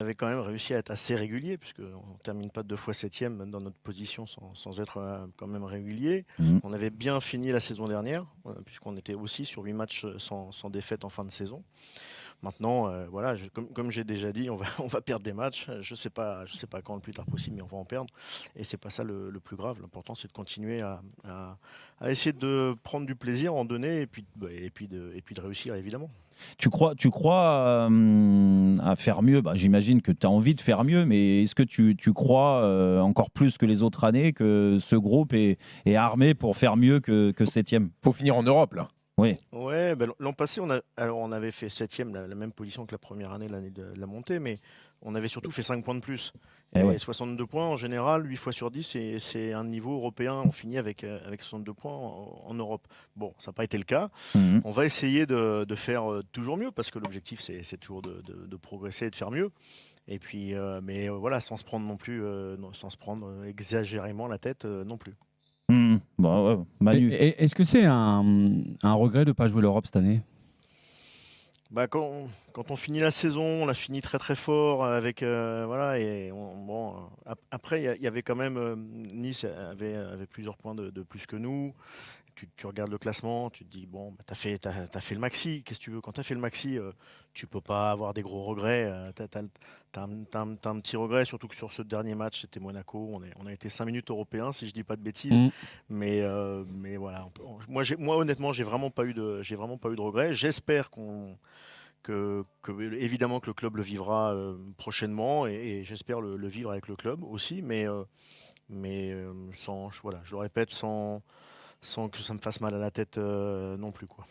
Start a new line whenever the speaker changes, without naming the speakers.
avait quand même réussi à être assez régulier, puisqu'on ne termine pas 2 fois 7e dans notre position sans être quand même régulier.
Mmh.
On avait bien fini la saison dernière, puisqu'on était aussi sur 8 matchs sans défaite en fin de saison. Maintenant, voilà, comme j'ai déjà dit, on va perdre des matchs. Je sais pas quand le plus tard possible, mais on va en perdre. Et c'est pas ça le plus grave. L'important, c'est de continuer à essayer de prendre du plaisir, en donner, et puis de réussir, évidemment.
Tu crois, à faire mieux? Bah, j'imagine que tu as envie de faire mieux, mais est-ce que tu crois, encore plus que les autres années, que ce groupe est armé pour faire mieux que 7e?
Faut finir en Europe là.
Oui.
Ouais, bah, l'an passé, on avait fait 7e, la même position que la première année, l'année de la montée, mais on avait surtout fait 5 points de plus.
Eh
Et
ouais.
62 points, en général, 8 fois sur 10, c'est un niveau européen. On finit avec 62 points en Europe. Bon, ça n'a pas été le cas.
Mmh.
On va essayer de faire toujours mieux, parce que l'objectif, c'est toujours de progresser et de faire mieux. Et puis, voilà, sans se prendre non plus, sans se prendre exagérément la tête non plus.
Mmh. Bah, ouais, Manu?
Est-ce que c'est un regret de ne pas jouer l'Europe cette année?
Bah, quand on finit la saison, on la finit très très fort avec voilà, bon, après il y avait quand même Nice avait plusieurs points de plus que nous. Tu regardes le classement, tu te dis bon, bah, t'as fait le maxi. Qu'est-ce que tu veux? Quand t'as fait le maxi, tu peux pas avoir des gros regrets. T'as un petit regret, surtout que sur ce dernier match, c'était Monaco. On a été 5 minutes européens, si je dis pas de bêtises.
Mmh.
Mais voilà, moi honnêtement, j'ai vraiment pas eu de regrets. J'espère évidemment que le club le vivra prochainement, et j'espère le vivre avec le club aussi, sans, voilà, je le répète, sans que ça me fasse mal à la tête non plus, quoi.